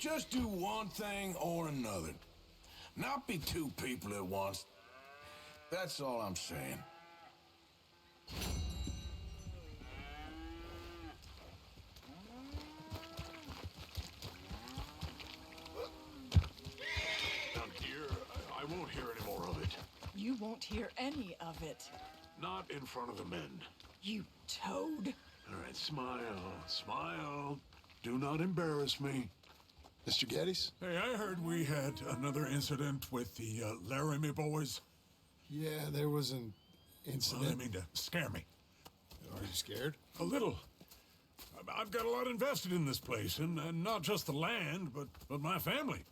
Just do one thing or another. Not be two people at once. That's all I'm saying. Now, dear, I won't hear any more of it. You won't hear any of it. Not in front of the men. You toad. All right, smile, smile. Do not embarrass me. Mr. Geddes? Hey, I heard we had another incident with the Laramie boys. Yeah, there was an Well, I incident. mean to scare me. Are you scared? A little. I've got a lot invested in this place, and not just the land, but my family.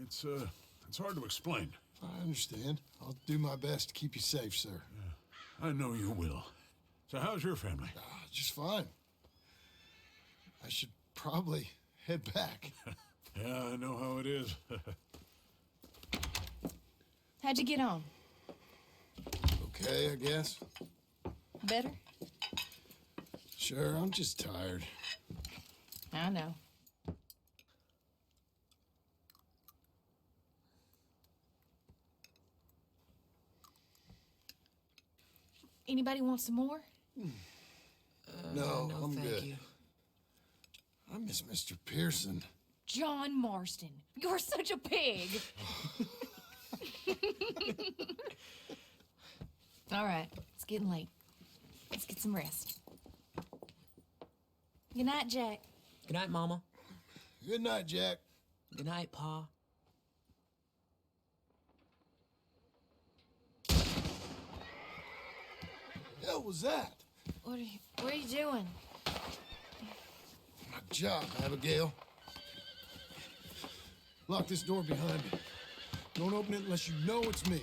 It's hard to explain. I understand. I'll do my best to keep you safe, sir. I know you will. So how's your family? Just fine. I should probably head back. Yeah, I know how it is. How'd you get on? Okay, I guess. Better? Sure, I'm just tired. I know. Anybody want some more? No, I'm thank good. you. I miss Mr. Pearson. John Marston, you're such a pig. All right, it's getting late. Let's get some rest. Good night, Jack. Good night, Mama. Good night, Jack. Good night, Pa. Hell was that? What are you doing? My job, Abigail. Lock this door behind me. Don't open it unless you know it's me.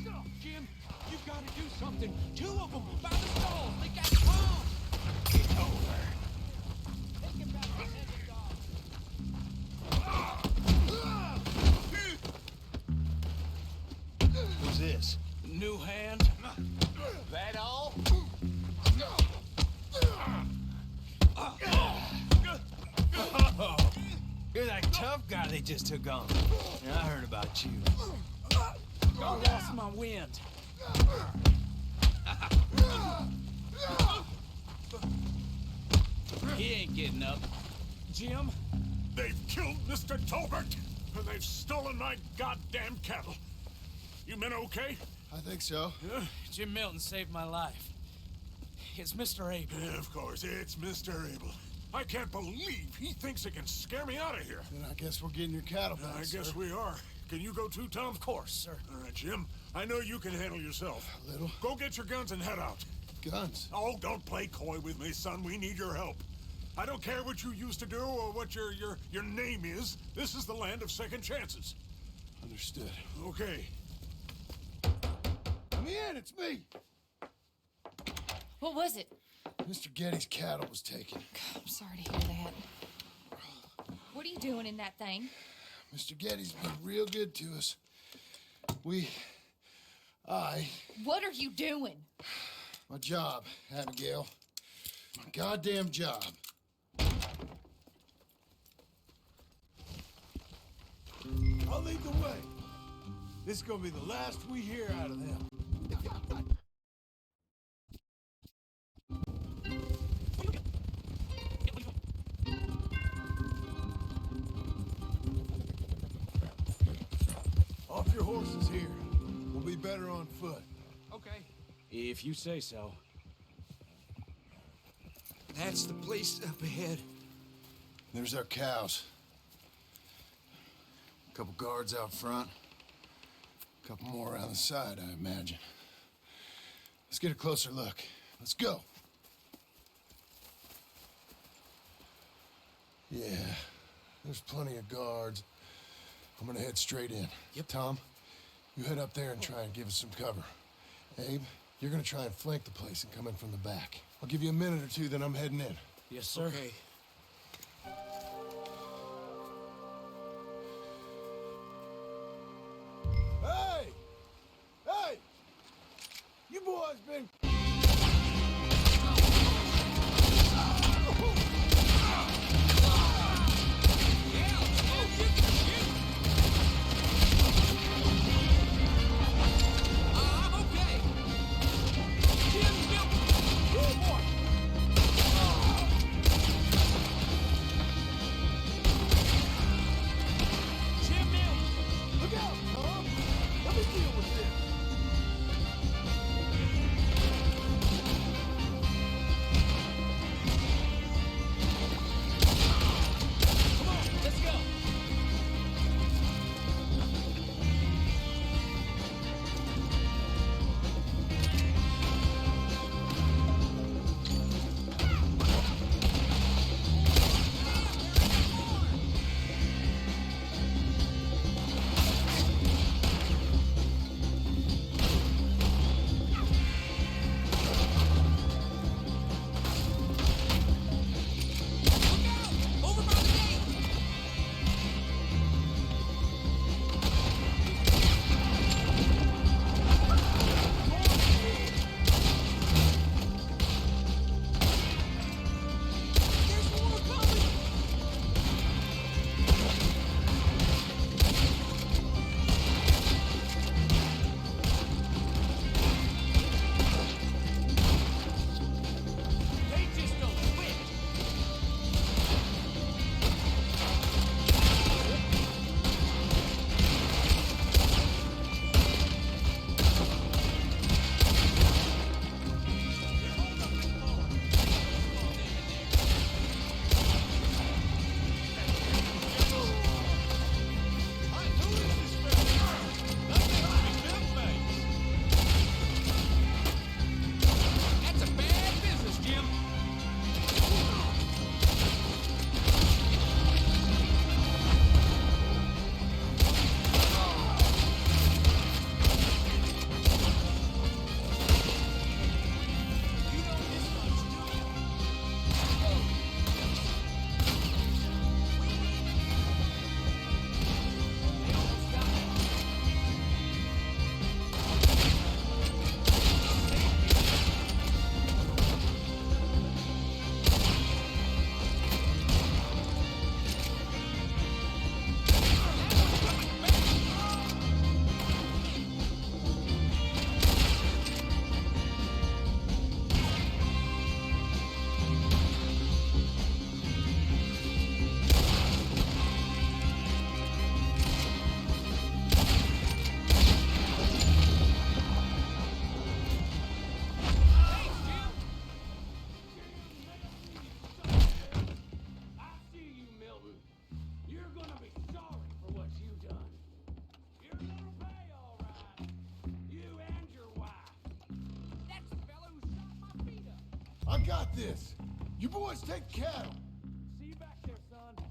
Stop, Jim! You've got to do something! Two of them! By the stalls! They got bombs! Get over! Take him back to Epilogue! Who's this? New hand? That all? Oh, you're that tough guy they just took on. Yeah, I heard about you. I lost my wind. He ain't getting up. Jim? They've killed Mr. Tolbert, and they've stolen my goddamn cattle. You men okay? I think so. Yeah? Jim Milton saved my life. It's Mr. Abel. Yeah, of course, it's Mr. Abel. I can't believe he thinks he can scare me out of here. Then I guess we're getting your cattle back, I guess sir. we are. Can you go too, Tom? Of course, sir. All right, Jim. I know you can handle yourself. A little. Go get your guns and head out. Guns. Oh, don't play coy with me, son. We need your help. I don't care what you used to do or what your name is. This is the land of second chances. Understood. Okay. Let me in, it's me. What was it? Mr. Geddes' cattle was taken. I'm sorry to hear that. What are you doing in that thing? Mr. Geddes been real good to us. What are you doing? My job, Abigail. My goddamn job. I'll lead the way. This is gonna be the last we hear out of them. Off your horses here. We'll be better on foot. Okay. If you say so. That's the place up ahead. There's our cows. A couple guards out front. A couple more around the side, I imagine. Let's get a closer look. Let's go. Yeah, there's plenty of guards. I'm gonna head straight in. Yep. Tom, you head up there and try and give us some cover. Abe, you're gonna try and flank the place and come in from the back. I'll give you a minute or two, then I'm heading in. Yes, sir. Okay. Hey! Hey! You boys been... got this. You boys take cattle. See you back there, son.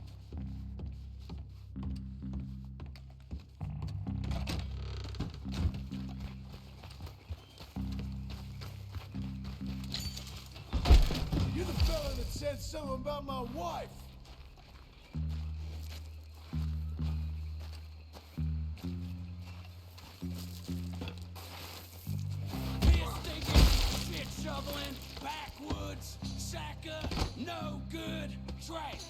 You're the fella that said something about my wife. Shit shoveling, backwoods, sacker, no good, trash.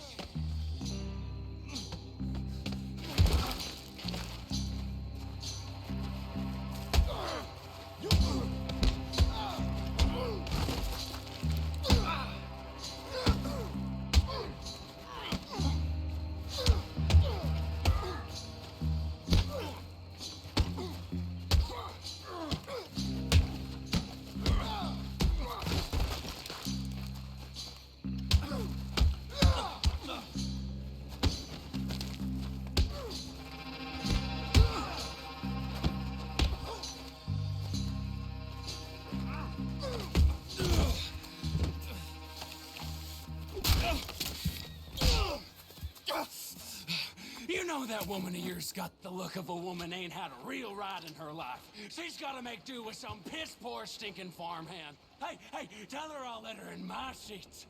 You know that woman of yours got the look of a woman ain't had a real ride in her life. She's gotta make do with some piss-poor stinking farmhand. Hey, tell her I'll let her in my seats.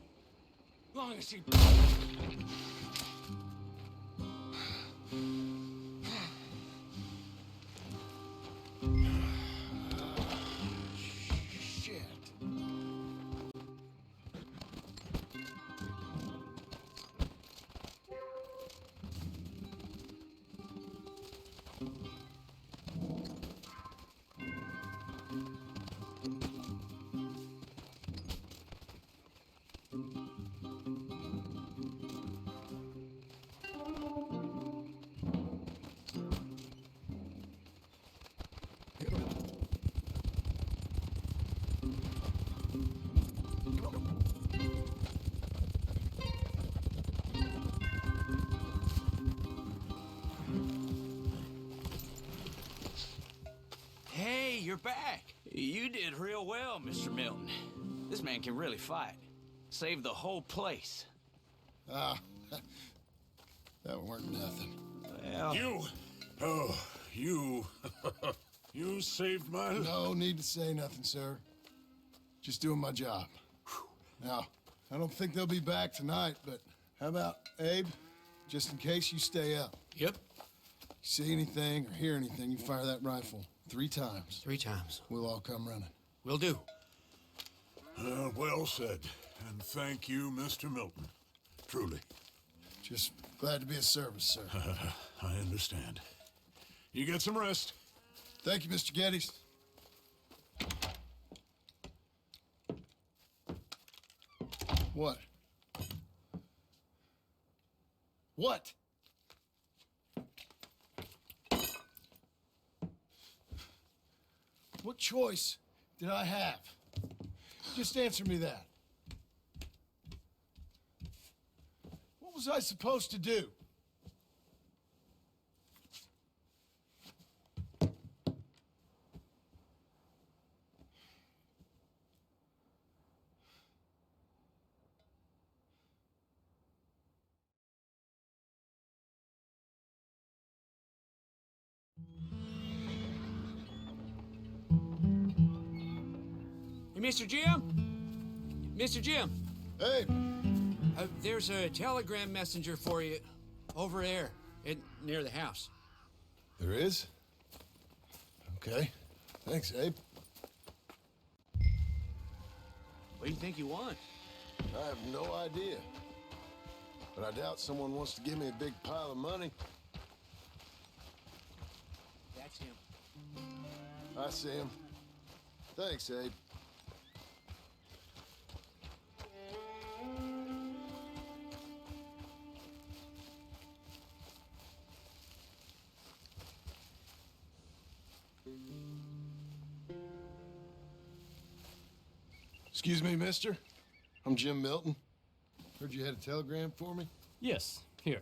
Long as she... Shit. Hey, you're back. You did real well, Mr. Milton. This man can really fight. Saved the whole place. Ah, that weren't nothing. Well, You you saved my life. No need to say nothing, sir. Just doing my job. Now, I don't think they'll be back tonight, but how about Abe? Just in case you stay up. Yep, See anything or hear anything, you fire that rifle 3 times. 3 times. We'll all come running. Will do. Well said. And thank you, Mr. Milton. Truly. Just glad to be of service, sir. I understand. You get some rest. Thank you, Mr. Geddes. What? What? What choice did I have? Just answer me that. What was I supposed to do? Hey, Mr. Jim? Mr. Jim, Hey, there's a telegram messenger for you over there near the house. there is? Okay. Thanks, Abe. What do you think you want? I have no idea. But I doubt someone wants to give me a big pile of money. That's him. I see him. Thanks, Abe. Excuse me, mister. I'm Jim Milton. Heard you had a telegram for me? Yes, here.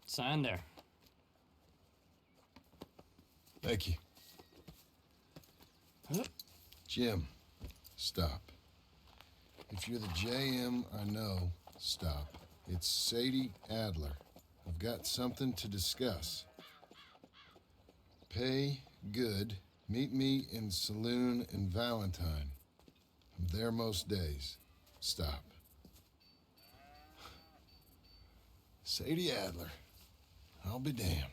Sign there. Thank you. Huh? Jim, stop. If you're the JM I know, stop. It's Sadie Adler. I've got something to discuss. Pay good. Meet me in Saloon in Valentine. I'm there most days. Stop. Sadie Adler. I'll be damned.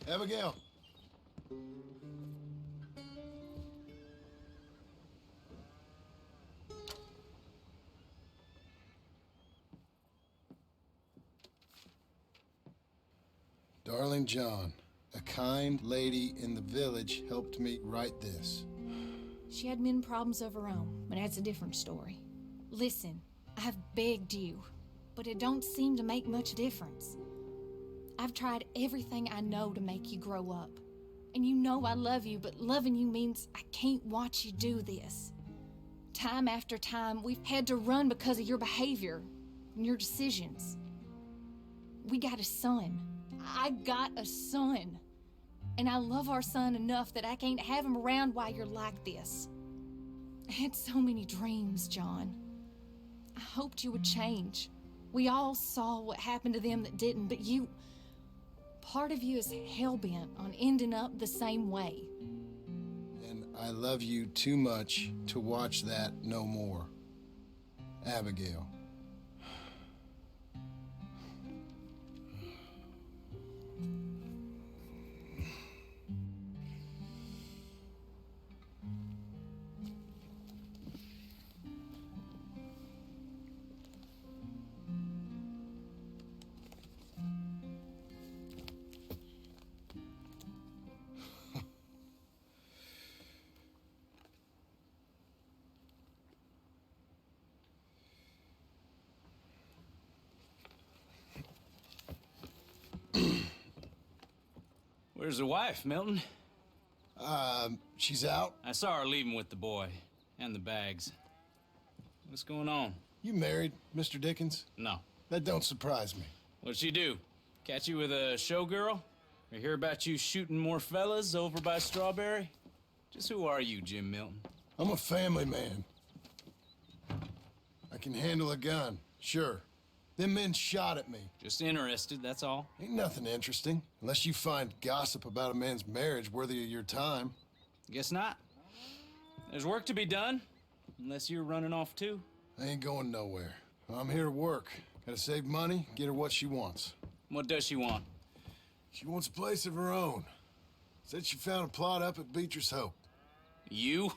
Abigail. Darling John, a kind lady in the village helped me write this. She had men problems of her own, but that's a different story. Listen, I've begged you, but it don't seem to make much difference. I've tried everything I know to make you grow up. And you know I love you, but loving you means I can't watch you do this. Time after time, we've had to run because of your behavior and your decisions. We got a son. I got a son. And I love our son enough that I can't have him around while you're like this. I had so many dreams, John. I hoped you would change. We all saw what happened to them that didn't, but you... Part of you is hell-bent on ending up the same way. And I love you too much to watch that no more. Abigail. Where's the wife, Milton? She's out. I saw her leaving with the boy and the bags. What's going on? You married, Mr. Dickens? No. That don't surprise me. What'd she do? Catch you with a showgirl? Or hear about you shooting more fellas over by Strawberry? Just who are you, Jim Milton? I'm a family man. I can handle a gun, sure. Them men shot at me. Just interested, that's all. Ain't nothing interesting, unless you find gossip about a man's marriage worthy of your time. Guess not. There's work to be done, unless you're running off too. I ain't going nowhere. I'm here to work. Gotta save money, get her what she wants. What does she want? She wants a place of her own. Said she found a plot up at Beecher's Hope. You?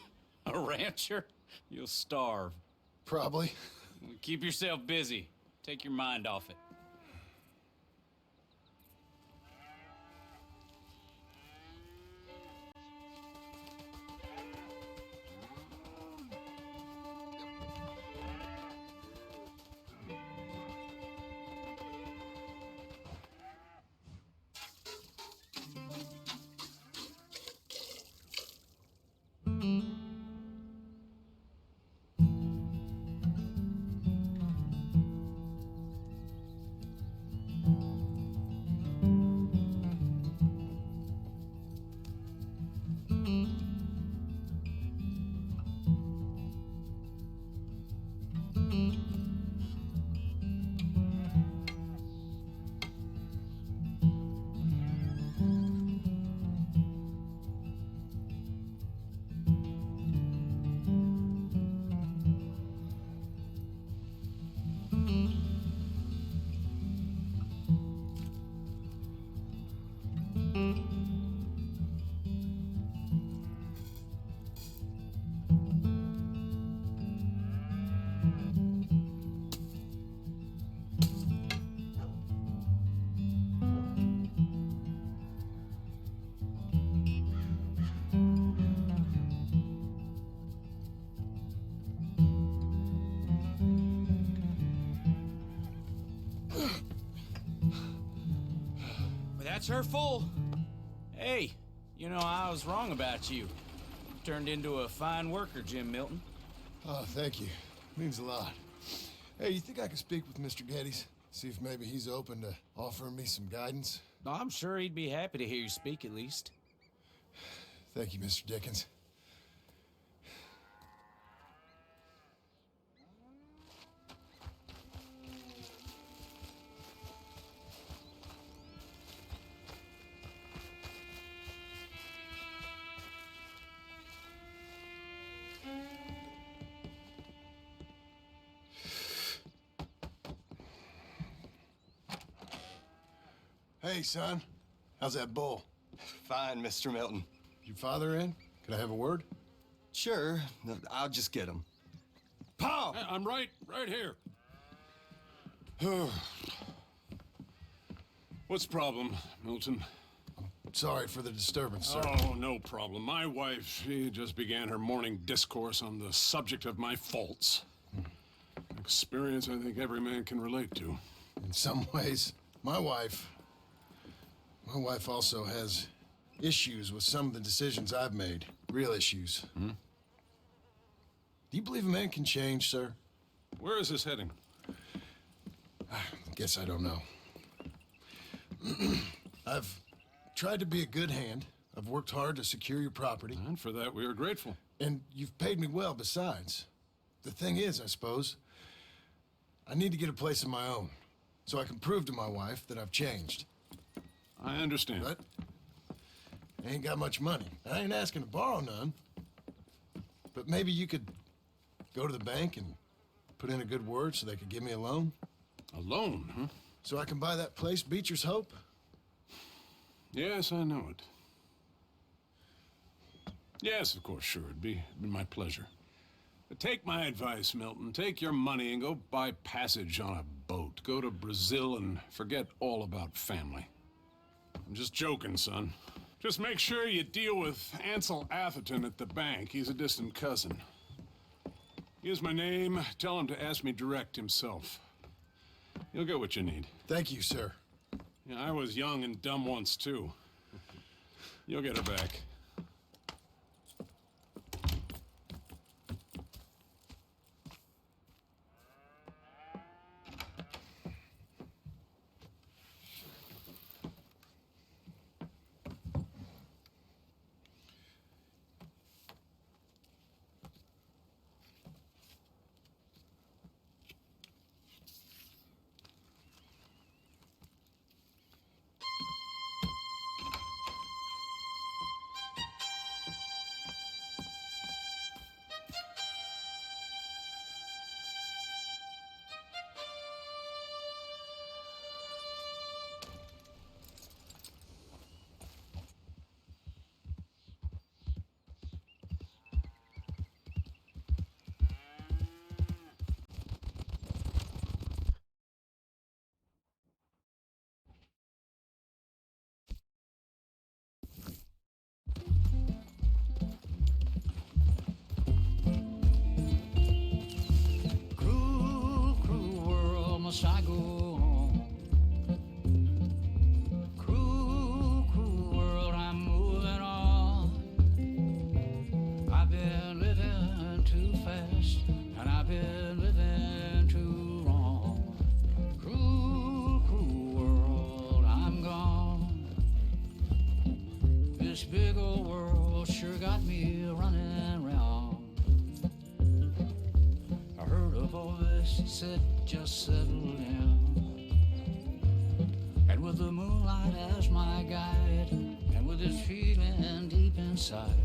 A rancher? You'll starve. Probably. Keep yourself busy. Take your mind off it. her full. Hey, you know, I was wrong about you. Turned into a fine worker, Jim Milton. Oh, thank you. Means a lot. Hey, you think I could speak with Mr. Geddes? See if maybe he's open to offering me some guidance? I'm sure he'd be happy to hear you speak, at least. Thank you, Mr. Dickens. Hey, son. How's that bull? Fine, Mr. Milton. Your father in? Can I have a word? Sure, I'll just get him. Pa! I'm right here. What's the problem, Milton? Sorry for the disturbance, sir. Oh, no problem. My wife, she just began her morning discourse on the subject of my faults. Experience I think every man can relate to. In some ways, my wife also has issues with some of the decisions I've made. Real issues. Hmm? Do you believe a man can change, sir? Where is this heading? I guess I don't know. I've tried to be a good hand. I've worked hard to secure your property. And for that, we are grateful. And you've paid me well besides. The thing is, I suppose, I need to get a place of my own, so I can prove to my wife that I've changed. I understand. But I ain't got much money. I ain't asking to borrow none. But maybe you could go to the bank and put in a good word so they could give me a loan. A loan, huh? So I can buy that place, Beecher's Hope? Yes, I know it. Yes, of course, sure. It'd be my pleasure. But take my advice, Milton. Take your money and go buy passage on a boat. Go to Brazil and forget all about family. I'm just joking, son. Just make sure you deal with Ansel Atherton at the bank. He's a distant cousin. Here's my name. Tell him to ask me direct himself. You'll get what you need. Thank you, sir. Yeah, I was young and dumb once, too. You'll get her back. Must I go on? Cruel, cruel world, I'm moving on. I've been living too fast, and I've been living too wrong. Cruel, cruel world, I'm gone. This big old world sure got me running round. I heard a voice said, just settle down. And with the moonlight as my guide, and with this feeling deep inside,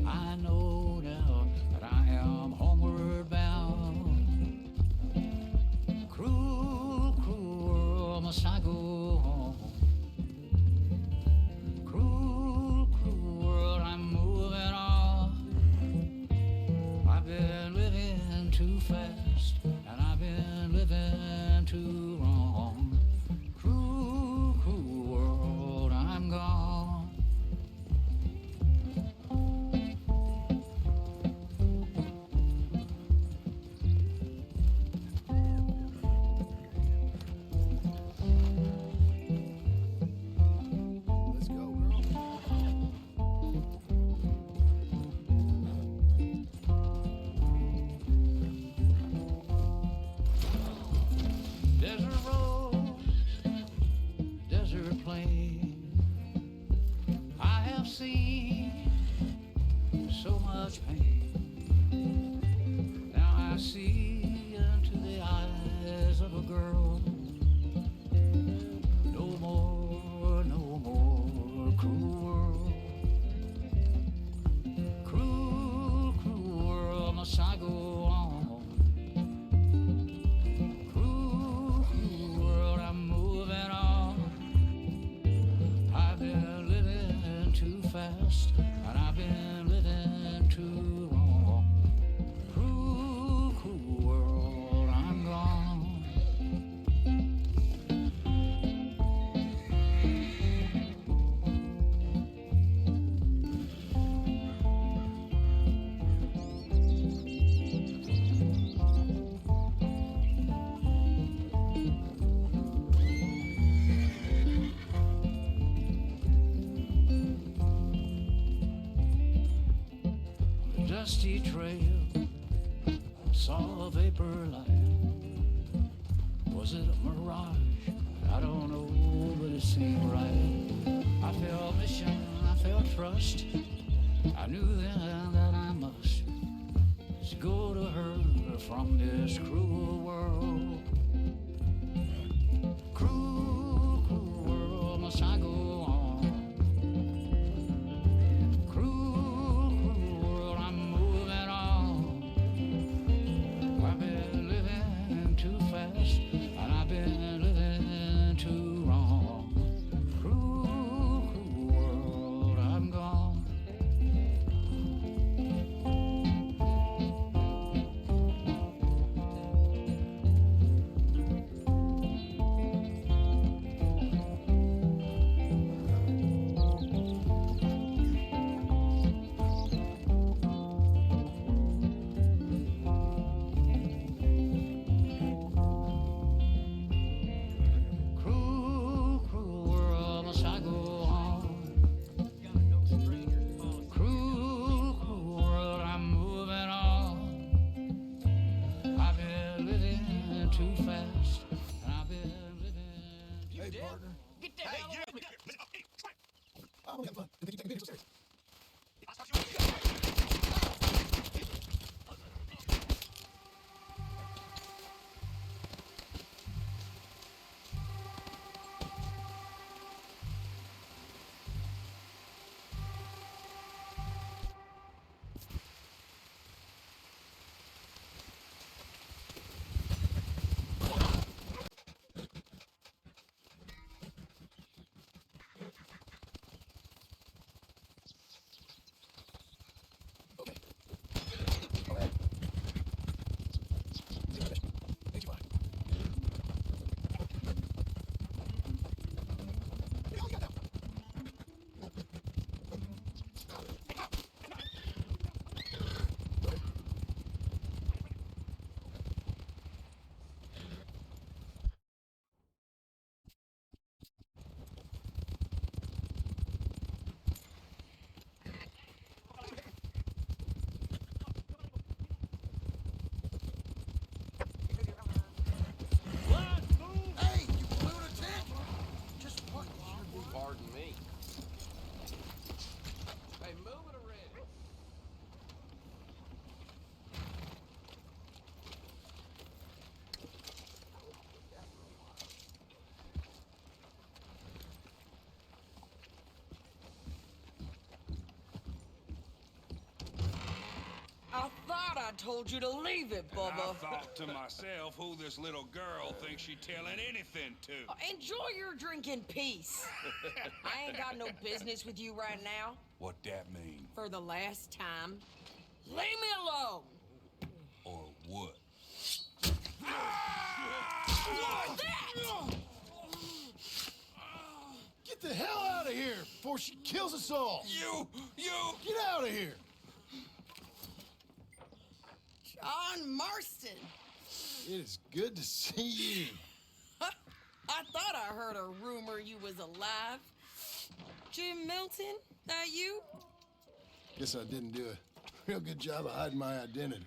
I know now that I am homeward bound. Cruel, cruel world, must I go home? Cruel, cruel world, I'm moving on. I've been living too fast, and I've been living too wrong. Cruel, cruel world, I'm gone. fast, and I've been living too long. Cruel, cruel world, I'm gone. Dusty trail, saw a vapor light. Was it a mirage? I don't know, but it seemed right. I felt mission, I felt trust. I knew then that I must go to her from this cruel world. Cruel, cruel world, must I go on? I told you to leave it, Bubba. I thought to myself who this little girl thinks she telling anything to. Enjoy your drink in peace. I ain't got no business with you right now. What that mean? For the last time, leave me alone. Or what? What's that? Get the hell out of here before she kills us all! You! Get out of here! John Marston. It is good to see you. I thought I heard a rumor you was alive. Jim Milton, that you? Guess I didn't do a real good job of hiding my identity.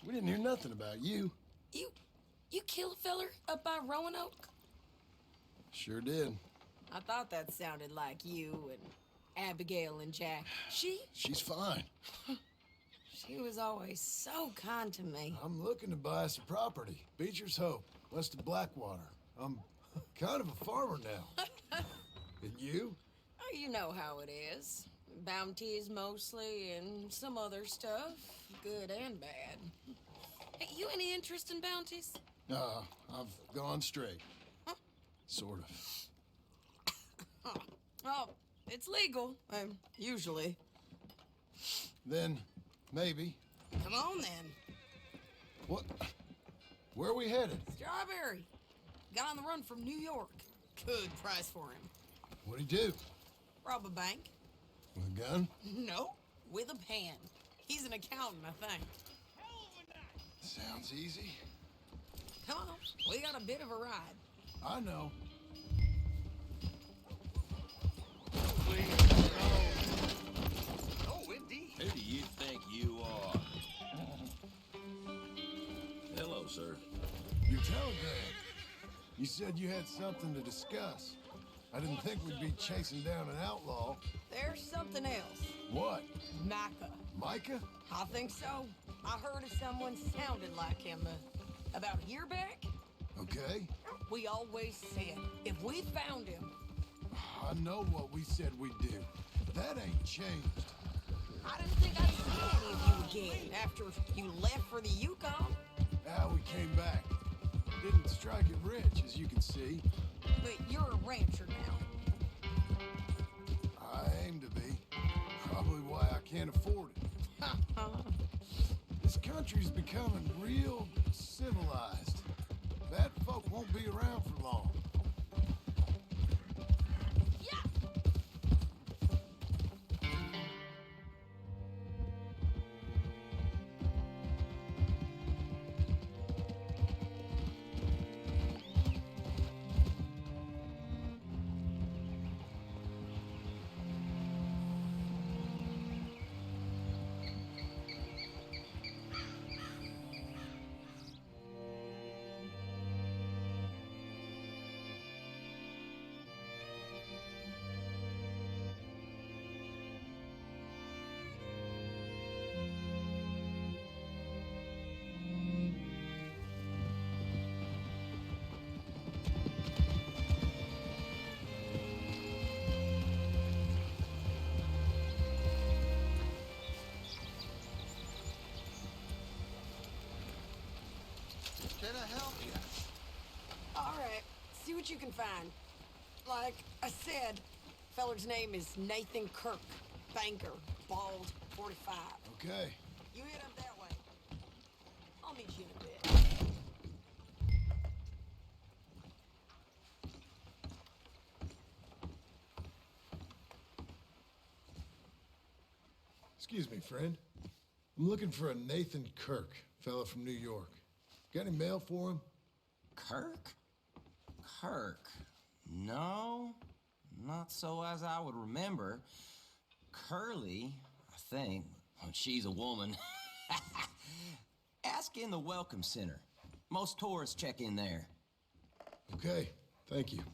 We didn't hear nothing about you. You killed a feller up by Roanoke? Sure did. I thought that sounded like you and Abigail and Jack. She's fine. She was always so kind to me. I'm looking to buy us a property. Beecher's Hope, west of Blackwater. I'm kind of a farmer now. And you? Oh, you know how it is. Bounties mostly, and some other stuff, good and bad. Hey, you any interest in bounties? I've gone straight. Huh? Sort of. Oh, It's legal, usually. Then, maybe. Come on, then. What? Where are we headed? Strawberry. Got on the run from New York. Good price for him. What'd he do? Rob a bank? With a gun? No, with a pen. He's an accountant, I think. Sounds easy. Come on, we got a bit of a ride. I know. Oh, indeed. Who do you think you are? Hello, sir. Your telegram. You said you had something to discuss. I didn't think we'd be chasing down an outlaw. There's something else. What? Micah. Micah? I think so. I heard of someone sounded like him about a year back. Okay. We always said if we found him. I know what we said we'd do. That ain't changed. I didn't think I'd see any of you again after you left for the Yukon. We came back. Didn't strike it rich, as you can see. But you're a rancher now. I aim to be. Probably why I can't afford it. This country's becoming real civilized. Bad folk won't be around for long. Can I help you? All right, see what you can find. Like I said, feller's name is Nathan Kirk, banker, bald, 45. Okay. You head up that way. I'll meet you in a bit. Excuse me, friend. I'm looking for a Nathan Kirk, fella from New York. Got any mail for him? Kirk? Kirk? No, not so as I would remember. Curly, I think. Well, she's a woman. Ask in the Welcome Center. Most tourists check in there. Okay, thank you.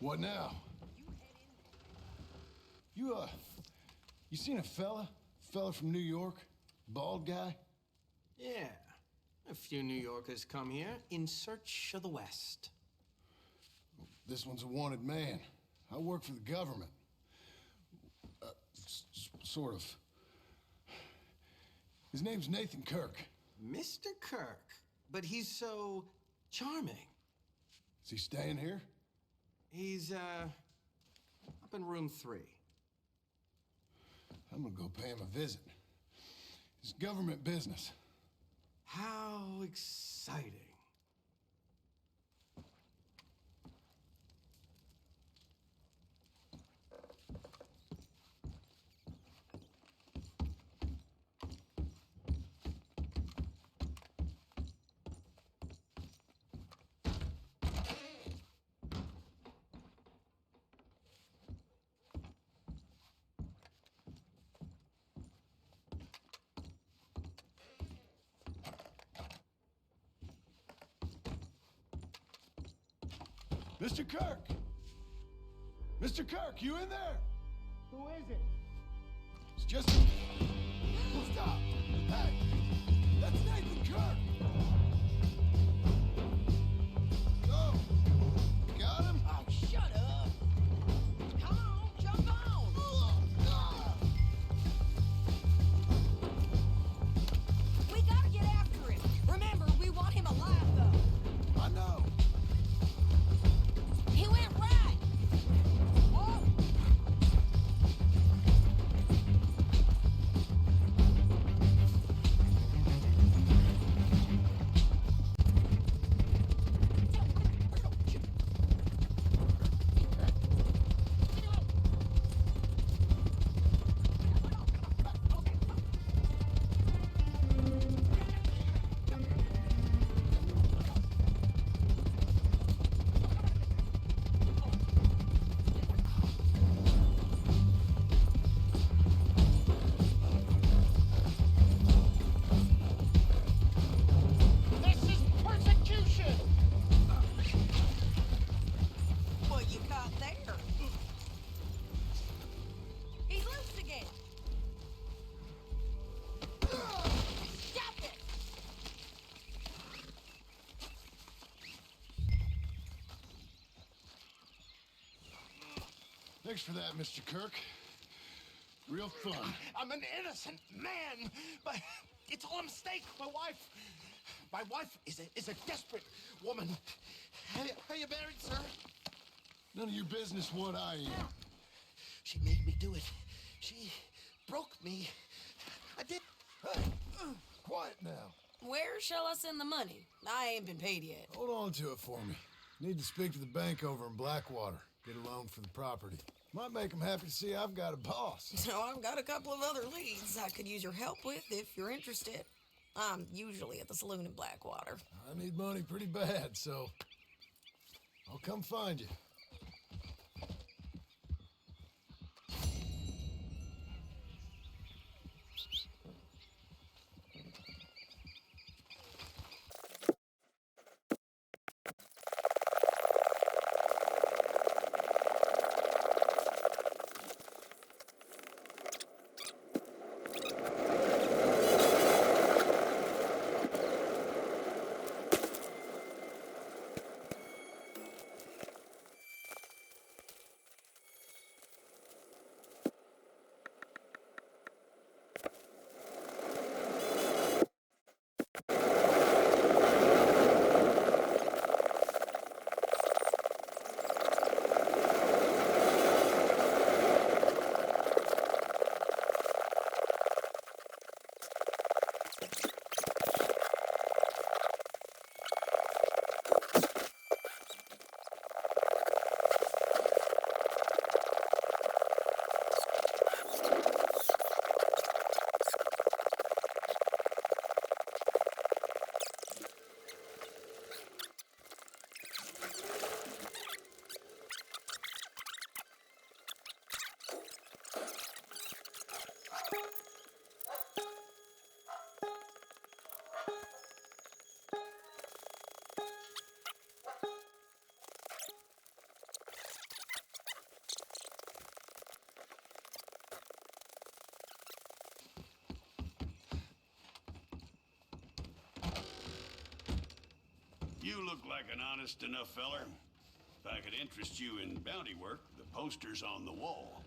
What now? You seen a fella? Fella from New York? Bald guy? Yeah. A few New Yorkers come here in search of the West. This one's a wanted man. I work for the government. Sort of. His name's Nathan Kirk. Mr. Kirk? But he's so charming. Is he staying here? He's, up in room 3. I'm gonna go pay him a visit. It's government business. How exciting. Mr. Kirk! Mr. Kirk, you in there? Who is it? It's just... Stop! Hey! Thanks for that, Mr. Kirk. Real fun. I'm an innocent man, but it's all a mistake. My wife is a desperate woman. Are you married, sir? None of your business what I am. She made me do it. She broke me. I did. Hey, quiet now. Where shall I send the money? I ain't been paid yet. Hold on to it for me. Need to speak to the bank over in Blackwater. Get a loan for the property. Might make them happy to see I've got a boss. So I've got a couple of other leads I could use your help with if you're interested. I'm usually at the saloon in Blackwater. I need money pretty bad, so I'll come find you. You look like an honest enough feller. If I could interest you in bounty work, the poster's on the wall.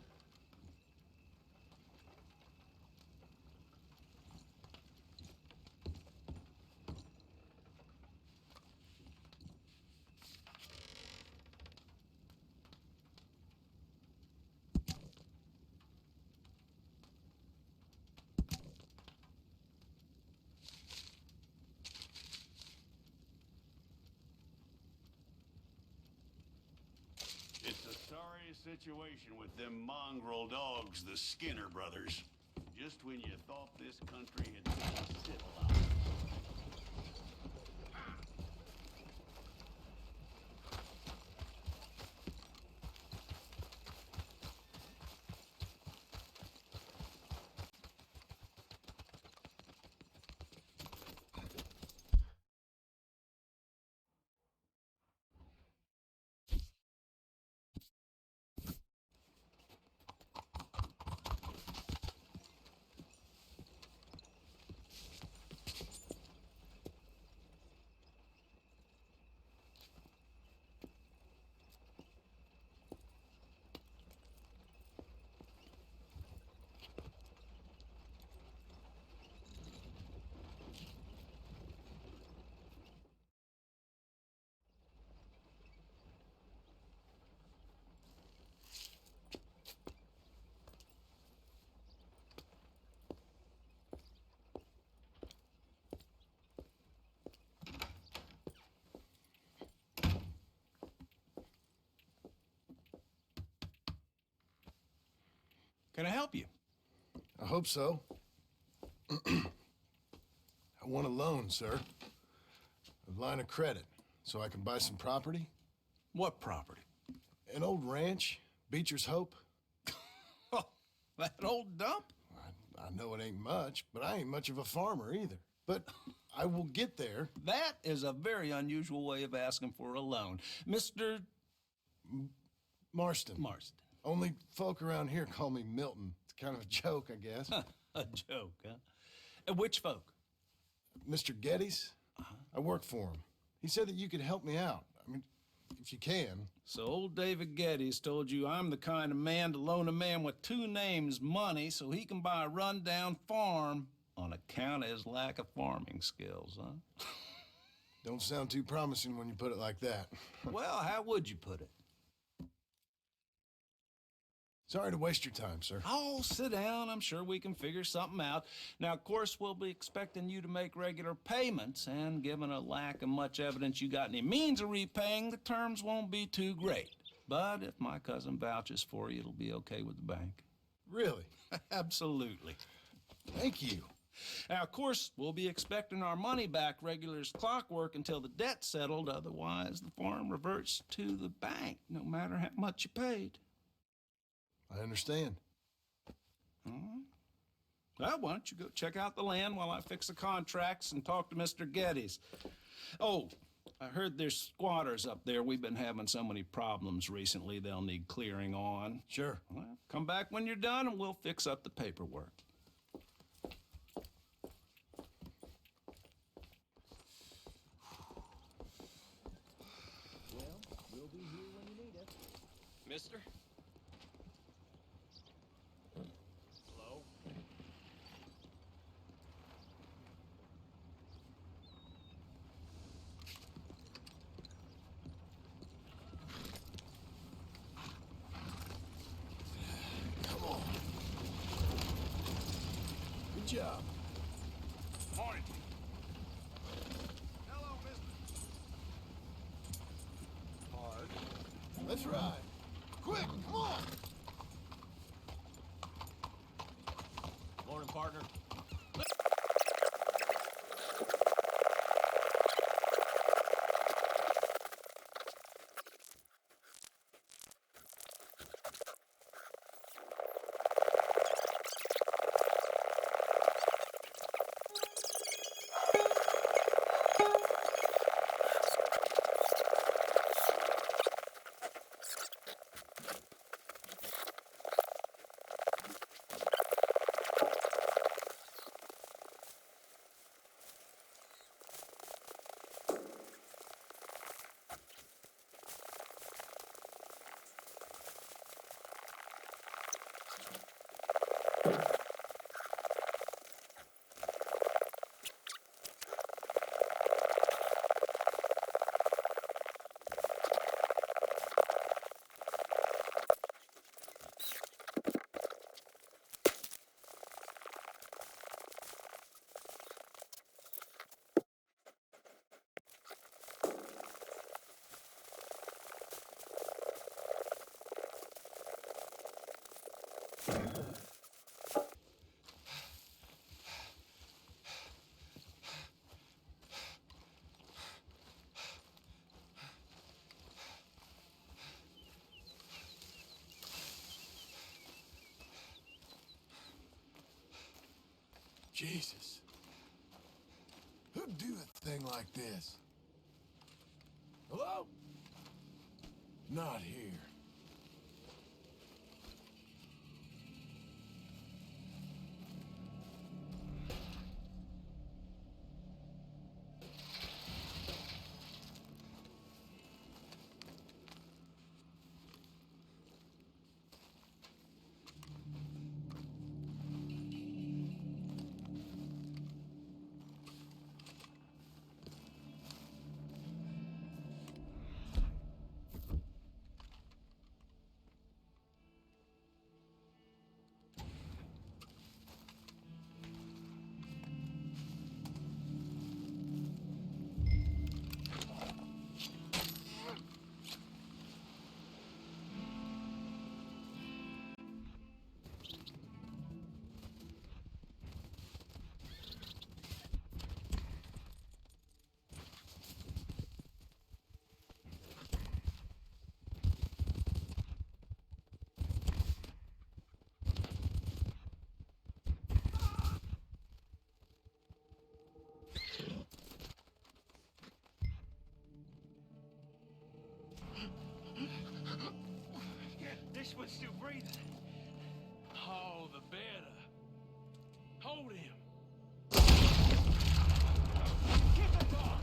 Situation with them mongrel dogs, the Skinner brothers. Just when you thought this country had been civilized. Can I help you? I hope so. I want a loan, sir. A line of credit, so I can buy some property. What property? An old ranch, Beecher's Hope. Oh, that old dump? I know it ain't much, but I ain't much of a farmer either. But I will get there. That is a very unusual way of asking for a loan. Mr. Marston. Marston. Only folk around here call me Milton. It's kind of a joke, I guess. A joke, huh? And which folk? Mr. Geddes. I work for him. He said that you could help me out. I mean, if you can. So old David Geddes told you I'm the kind of man to loan a man with two names money so he can buy a rundown farm on account of his lack of farming skills, huh? Don't sound too promising when you put it like that. Well, how would you put it? Sorry to waste your time, sir. Oh, sit down. I'm sure we can figure something out. Now, of course, we'll be expecting you to make regular payments, and given a lack of much evidence you got any means of repaying, the terms won't be too great. But if my cousin vouches for you, it'll be okay with the bank. Really? Absolutely. Thank you. Now, of course, we'll be expecting our money back regular as clockwork until the debt's settled. Otherwise, the farm reverts to the bank, no matter how much you paid. I understand. All right. Well, why don't you go check out the land while I fix the contracts and talk to Mr. Geddes. Oh, I heard there's squatters up there. We've been having so many problems recently, they'll need clearing on. Sure. Well, come back when you're done and we'll fix up the paperwork. Well, we'll be here when you need us. Mister? Hello? Come on. Good job. Morning. Hello, mister. Hard. Let's ride. Quick, come on. Morning, partner. Jesus. Who'd do a thing like this? Hello? Not here. This one's still breathing. Oh, the better. Hold him. Get the dog.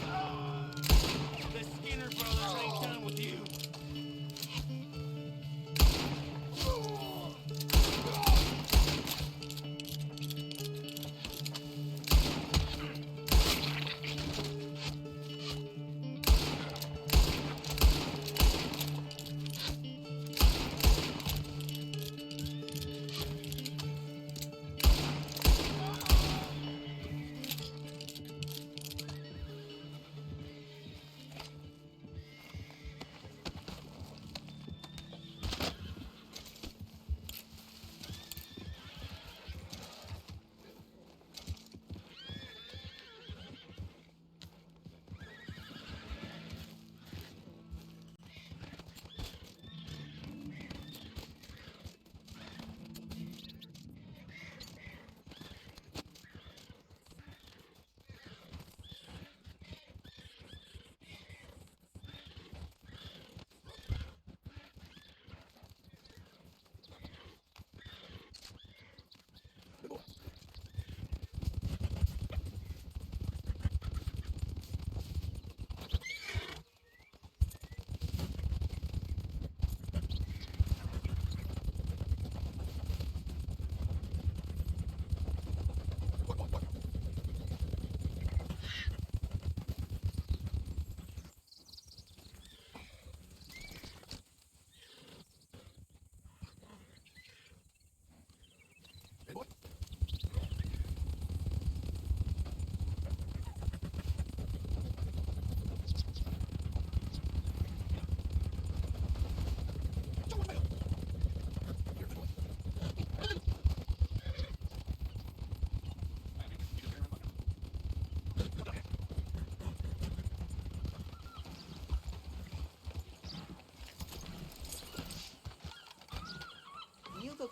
Oh!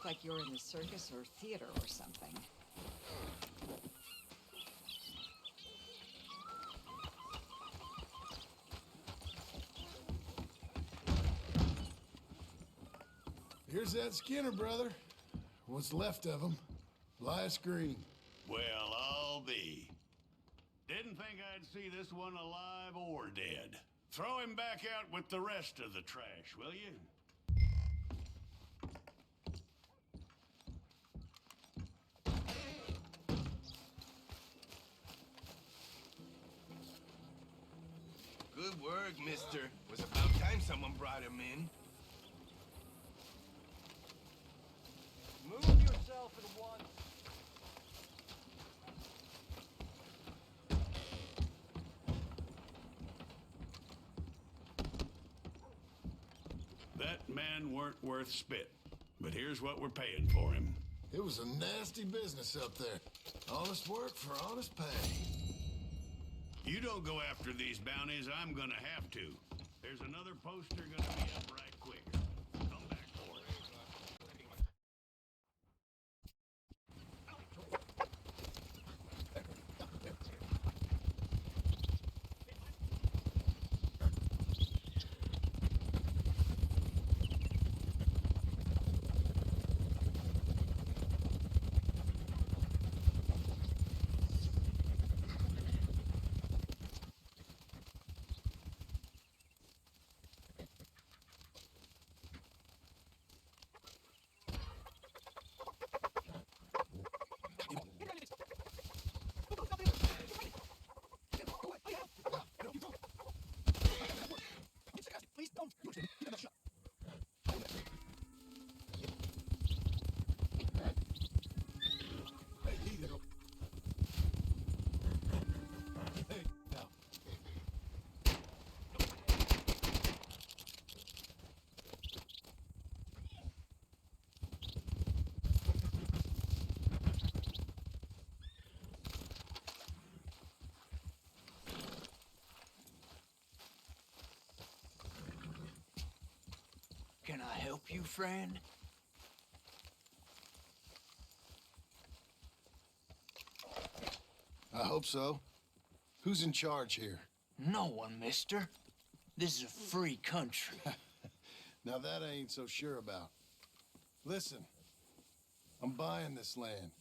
like you're in the circus or theater or something. Here's that Skinner brother. What's left of him. Last green. Well, I'll be. Didn't think I'd see this one alive or dead. Throw him back out with the rest of the trash, will you? Good work, mister. Was about time someone brought him in. Move yourself at once. That man weren't worth spit. But here's what we're paying for him. It was a nasty business up there. Honest work for honest pay. You don't go after these bounties, I'm gonna have to. There's another poster gonna be up right quick. Come back for it. Please don't. Hey, now. Can I help you, friend? I hope so. Who's in charge here? No one, mister. This is a free country. Now that I ain't so sure about. Listen, I'm buying this land.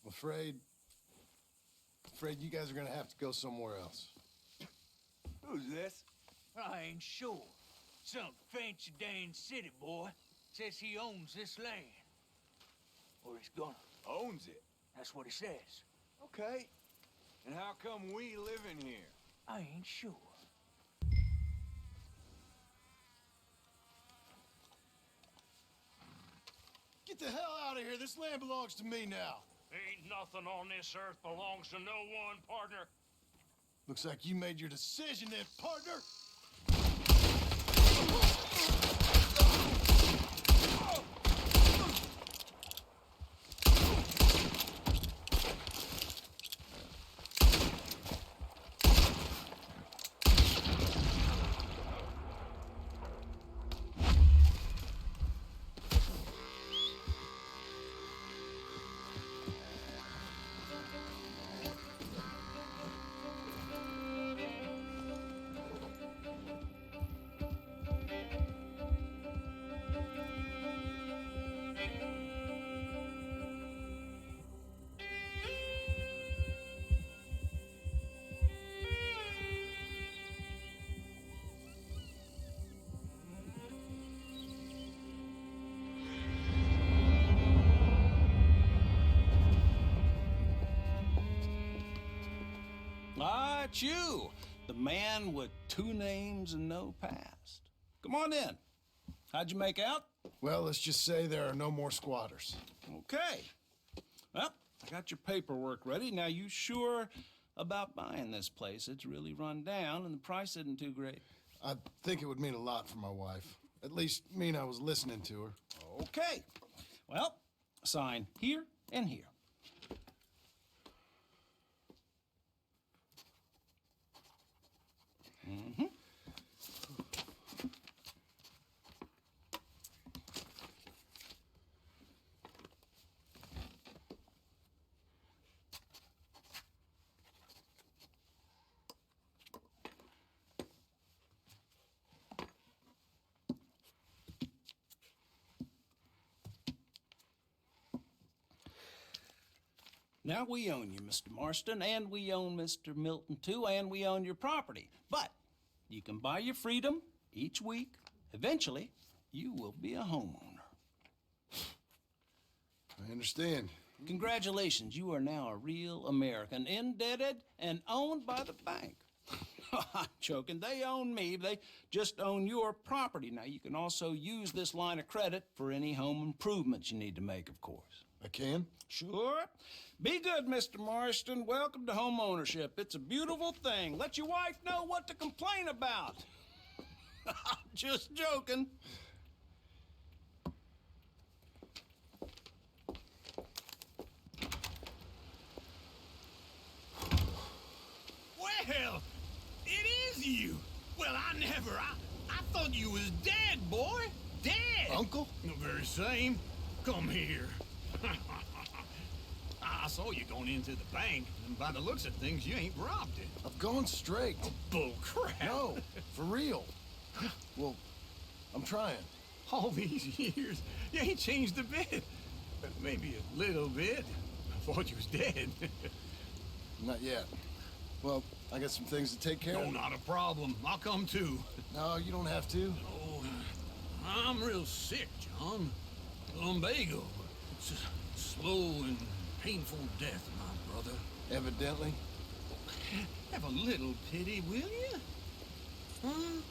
I'm afraid you guys are gonna have to go somewhere else. Who's this? I ain't sure. Some fancy Dan city boy says he owns this land. Or he's gonna. Owns it? That's what he says. Okay. And how come we live in here? I ain't sure. Get the hell out of here. This land belongs to me now. Ain't nothing on this earth belongs to no one, partner. Looks like you made your decision then, partner. Ah, it's you, the man with 2 names and no past. Come on in. How'd you make out? Well, let's just say there are no more squatters. Okay. Well, I got your paperwork ready. Now, you sure about buying this place? It's really run down, and the price isn't too great. I think it would mean a lot for my wife. At least mean I was listening to her. Okay. Well, sign here and here. Mm-hmm. Now, we own you, Mr. Marston, and we own Mr. Milton, too, and we own your property. But you can buy your freedom each week. Eventually, you will be a homeowner. I understand. Congratulations, you are now a real American, indebted and owned by the bank. I'm joking. They own me. They just own your property. Now, you can also use this line of credit for any home improvements you need to make, of course. I can? Sure. Be good, Mr. Marston. Welcome to home ownership. It's a beautiful thing. Let your wife know what to complain about. Just joking. Well, it is you. Well, I thought you was dead, boy. Dead. Uncle? The very same. Come here. I saw you going into the bank, and by the looks of things, you ain't robbed it. I've gone straight. Oh, bull crap. No, for real. Well, I'm trying. All these years, you ain't changed a bit. Maybe a little bit. I thought you was dead. Not yet. Well, I got some things to take care of. No, not a problem. I'll come too. No, you don't have to. Oh, I'm real sick, John. Lumbago. It's a slow and painful death, my brother. Evidently. Have a little pity, will you? Huh?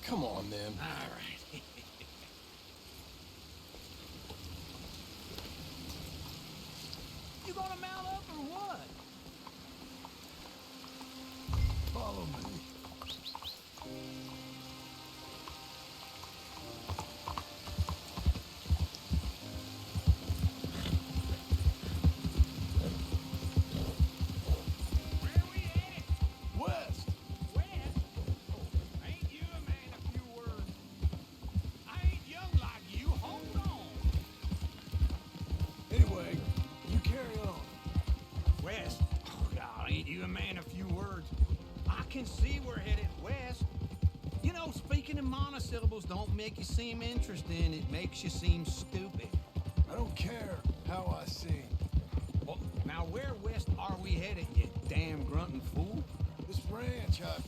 Come on, then. All right. You gonna mount up or what? Follow me. West. West? Ain't you a man of few words? I ain't young like you. Hold on. Anyway, you carry on. West? Oh, God, ain't you a man of few words? I can see we're headed west. You know, speaking in monosyllables don't make you seem interesting. It makes you seem stupid. I don't care how I seem. Well, now where west are we headed, you damn grunting fool? This ranch a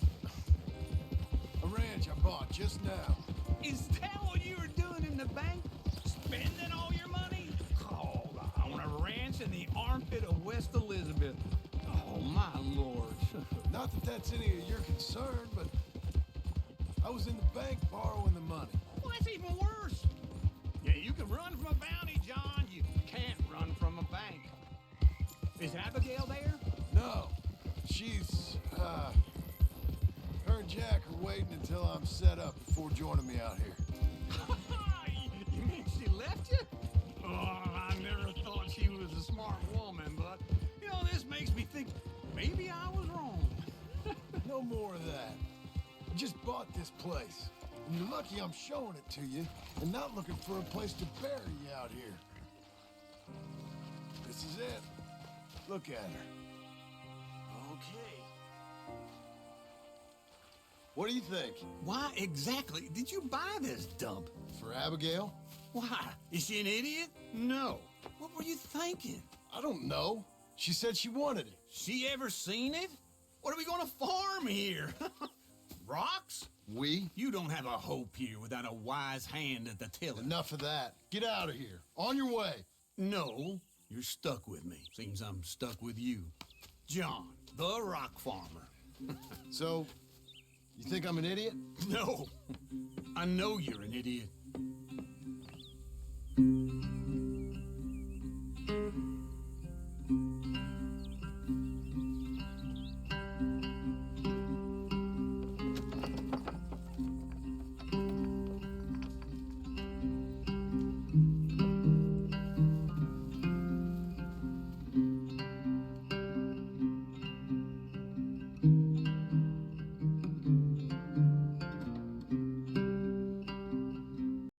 ranch I bought just now. Is that what you were doing in the bank? Spending all your money? Oh, on a ranch in the armpit of West Elizabeth. Oh, my lord. Not that that's any of your concern, but I was in the bank borrowing the money. Well, that's even worse. Yeah, you can run from a bounty, John. You can't run from a bank. Is Abigail there? No, she's, her and Jack are waiting until I'm set up before joining me out here. You mean she left you? Oh, I never thought she was a smart woman, but, you know, this makes me think maybe I was wrong. No more of that. I just bought this place. And you're lucky I'm showing it to you and not looking for a place to bury you out here. This is it. Look at her. Okay. What do you think? Why exactly did you buy this dump? For Abigail? Why? Is she an idiot? No. What were you thinking? I don't know. She said she wanted it. She ever seen it? What are we gonna farm here? Rocks? We? You don't have a hope here without a wise hand at the tiller. Enough of that. Get out of here. On your way. No, you're stuck with me. Seems I'm stuck with you. John, the rock farmer. So, you think I'm an idiot? No. I know you're an idiot.